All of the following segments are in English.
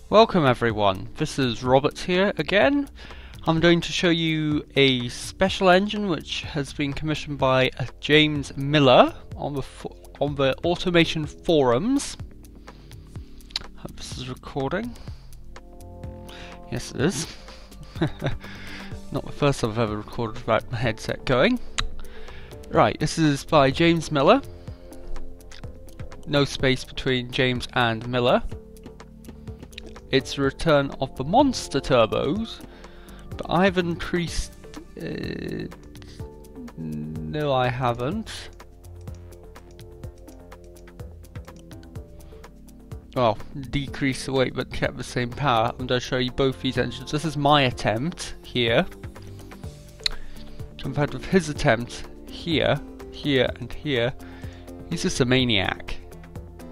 Welcome everyone, this is Robert here again. I'm going to show you a special engine which has been commissioned by James Miller on the automation forums. Hope this is recording. Yes it is. Not the first time I've ever recorded without my headset going. Right, this is by James Miller. No space between James and Miller. It's a return of the monster turbos, but I've increased. No, I haven't. Well, decreased the weight but kept the same power. I'm going to show you both these engines. This is my attempt here, compared with his attempt here, here, and here. He's just a maniac.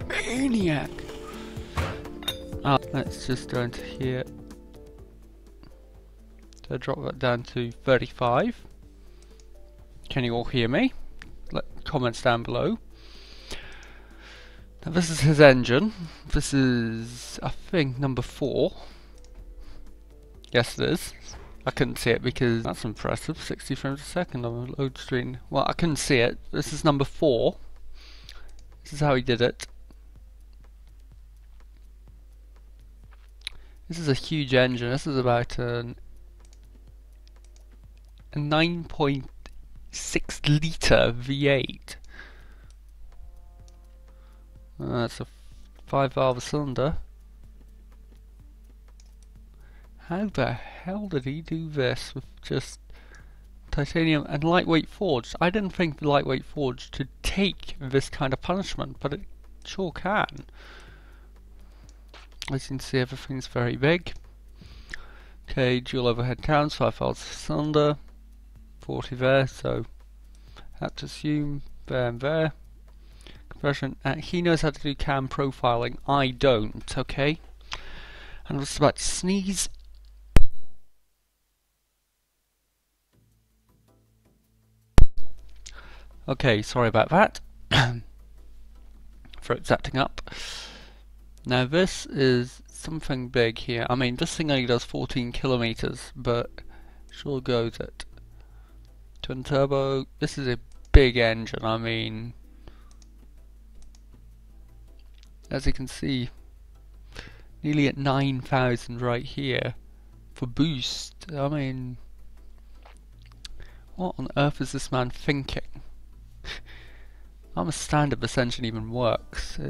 Maniac! Let's just go into here. So drop that down to 35. Can you all hear me? Comments down below. Now this is his engine. This is, I think, number 4. Yes it is. I couldn't see it because that's impressive. 60 frames a second on a load screen. Well, I couldn't see it. This is number 4. This is how he did it. This is a huge engine. This is about a 9.6 litre V8. That's a 5-valve cylinder. How the hell did he do this with just titanium and lightweight forged? I didn't think the lightweight forged could take this kind of punishment, but it sure can. As you can see, everything's very big. Okay, dual overhead cams, 5 valves cylinder, 40 there, so have to assume there and there. Compression, he knows how to do cam profiling, I don't, okay? And I was about to sneeze. Okay, sorry about that. Throat's acting up. Now this is something big here. I mean, this thing only does 14 kilometers, but sure goes at twin turbo. This is a big engine. I mean, as you can see, nearly at 9,000 right here for boost. I mean, what on earth is this man thinking? I understand if this engine even works.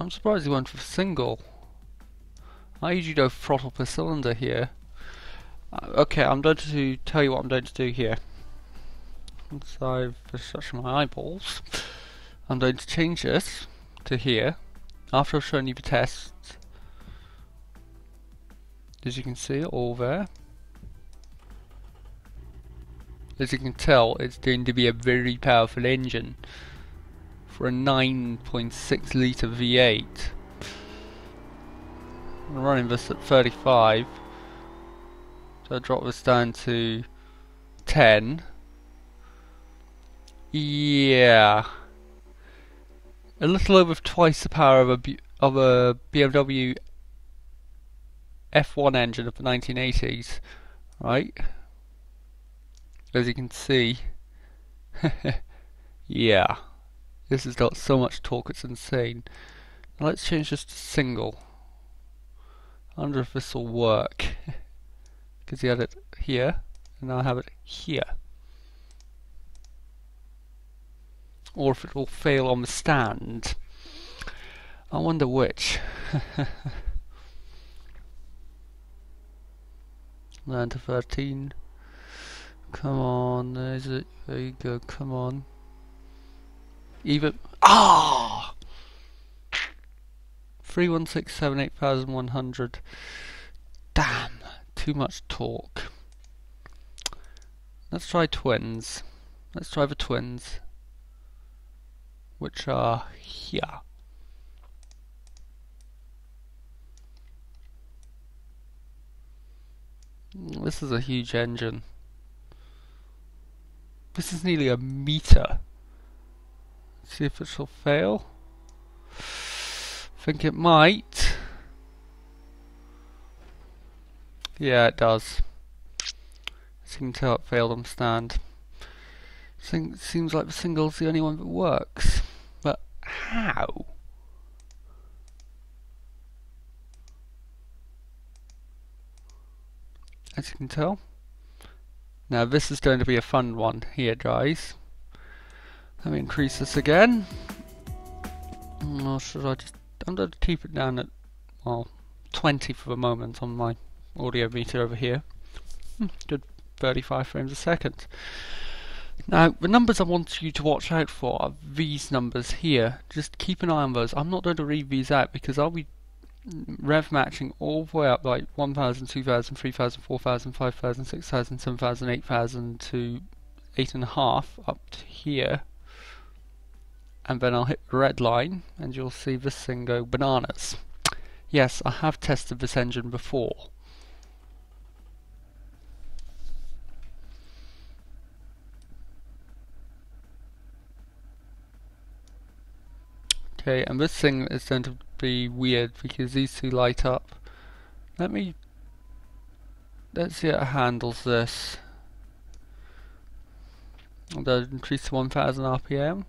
I'm surprised he went for single. I usually go throttle per cylinder here. Okay, I'm going to tell you what I'm going to do here. Once I've touched my eyeballs, I'm going to change this to here. After I've shown you the test, as you can see, all there. As you can tell, it's going to be a very powerful engine for a 9.6 litre V8. I'm running this at 35, so I drop this down to 10. Yeah, a little over twice the power of a BMW F1 engine of the 1980s, right? As you can see, yeah. This has got so much torque, it's insane. Now let's change this to single. I wonder if this will work. Because he had it here, and now I have it here. Or if it will fail on the stand. I wonder which. Down to 13. Come on, there's it. There you go, come on. Even 31678 8100. Damn, too much torque. Let's try twins. Let's try the twins, which are here. This is a huge engine. This is nearly a meter. See if it shall fail. think it might. Yeah, it does. As you can tell, it failed on stand. Seems like the single's the only one that works. But how? As you can tell. Now this is going to be a fun one here, guys. Let me increase this again. Or should I just... I'm going to keep it down at, well, 20 for the moment on my audio meter over here. Good 35 frames a second. Now, the numbers I want you to watch out for are these numbers here. Just keep an eye on those. I'm not going to read these out because I'll be rev matching all the way up, like 1000, 2000, 3000, 4000, 5000, 6000, 7000, 8000 to 8.5 up to here. And then I'll hit the red line and you'll see this thing go bananas. Yes, I have tested this engine before. Okay, and this thing is going to be weird because these two light up. Let's see how it handles this. I'm going to increase to 1000 RPM.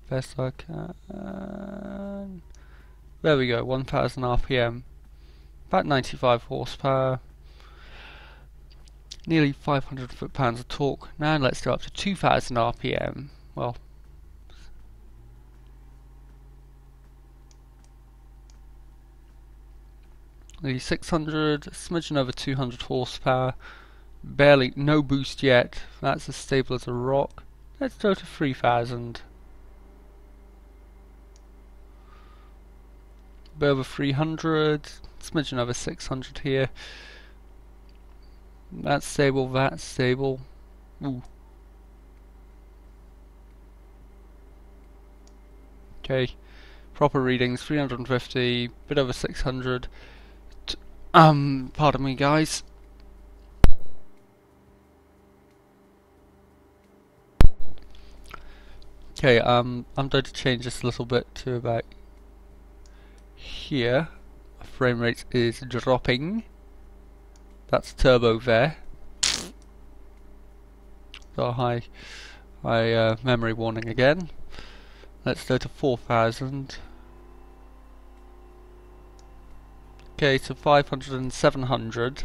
Best I can. There we go, 1000 RPM. About 95 horsepower. Nearly 500 foot-pounds of torque. Now let's go up to 2000 RPM. Well, nearly 600, smidgen over 200 horsepower. Barely, no boost yet. That's as stable as a rock. Let's go to 3000. Bit over 300, smidgen over 600 here. That's stable, that's stable. Ooh. Okay, proper readings, 350, bit over 600. Pardon me guys. Okay, I'm going to change this a little bit to about here. Frame rate is dropping. That's turbo there. So high memory warning again. Let's go to 4000. Okay, so 500 and 700.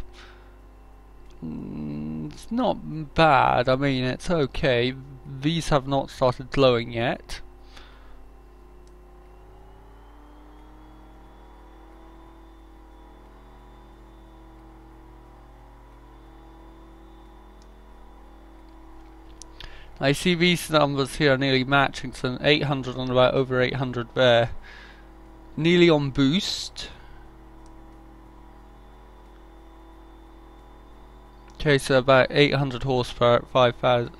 It's not bad. I mean, it's okay. These have not started glowing yet. I see these numbers here are nearly matching, so 800 and about over 800 there. Nearly on boost. Okay, so about 800 horsepower at 5000.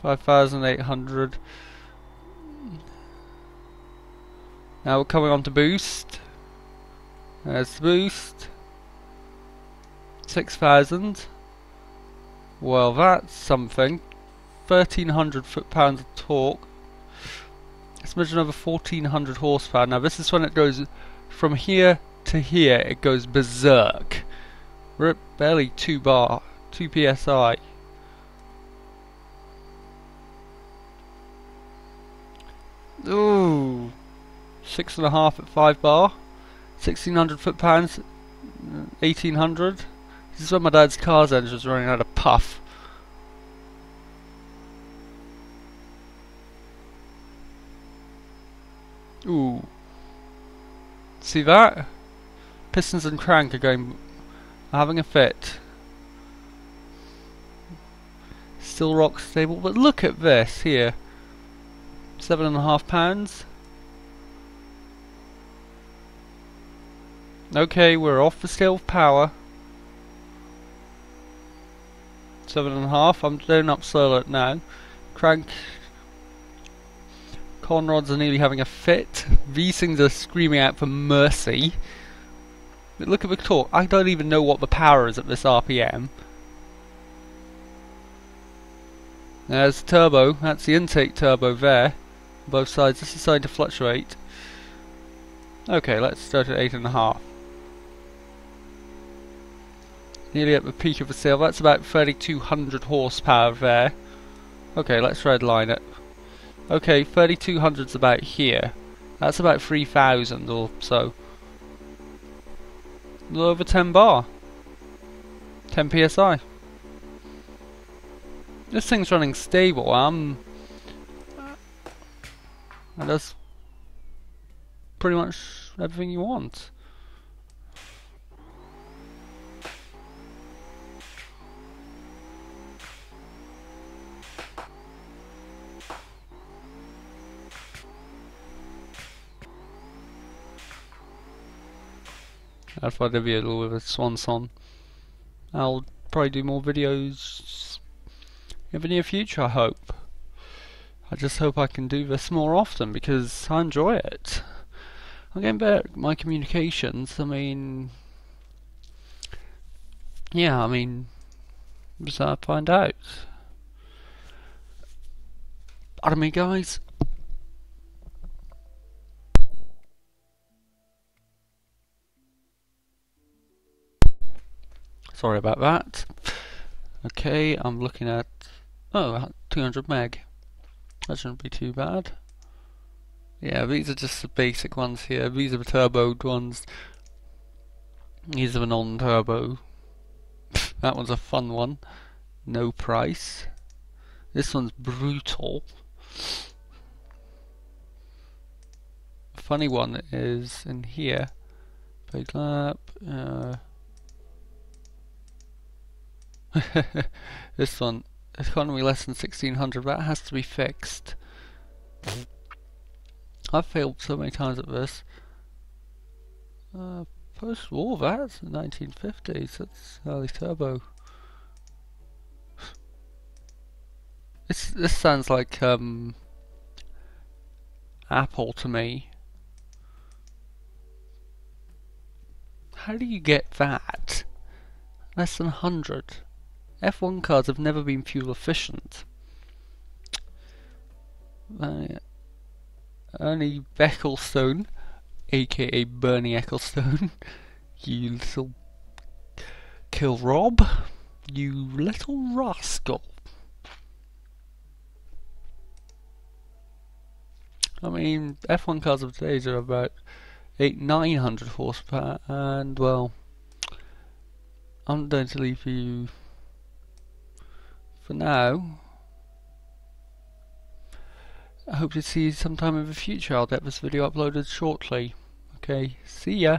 5800. Now we're coming on to boost. There's the boost. 6000. Well, that's something. 1300 foot-pounds of torque. Let's measure over 1400 horsepower. Now this is when it goes from here to here. It goes berserk. We're at barely 2 psi. Ooh, 6.5 at 5 bar. 1600 foot-pounds, 1800. This is when my dad's car's engine was running out of puff. Ooh. See that? Pistons and crank are having a fit. Still rock stable, but look at this here. 7.5 pounds. Okay, we're off the scale of power. 7.5. I'm doing up slower now. Crank. Conrods are nearly having a fit. These things are screaming out for mercy. But look at the torque. I don't even know what the power is at this RPM. There's the turbo, that's the intake turbo there. Both sides, this is starting to fluctuate. Okay, let's start at 8.5. Nearly at the peak of the sail, that's about 3200 horsepower there. Okay, let's redline it. Okay, 3200's about here. That's about 3000 or so. A little over 10 bar. 10 psi. This thing's running stable, and that's pretty much everything you want. That's why the video with a swan song. I'll probably do more videos in the near future, I hope. I just hope I can do this more often because I enjoy it. I'm getting better at my communications. I mean, yeah, I mean, just I find out. Pardon me, guys. Sorry about that. Okay, I'm looking at 200 meg. That shouldn't be too bad. Yeah, these are just the basic ones here. These are the turboed ones. These are the non-turbo. That one's a fun one. No price. This one's brutal. The funny one is in here. Big lap. This one, economy less than 1600. That has to be fixed. I've failed so many times at this. Post-war, that's the 1950s. That's early turbo. This sounds like Apple to me. How do you get that? Less than 100. F1 cars have never been fuel efficient. Ernie Becclestone, aka Bernie Ecclestone, you little kill Rob, you little rascal. I mean, F1 cars of today are about 900 horsepower, and well, I'm going to leave you for now. I hope to see you sometime in the future. I'll get this video uploaded shortly. Okay, see ya.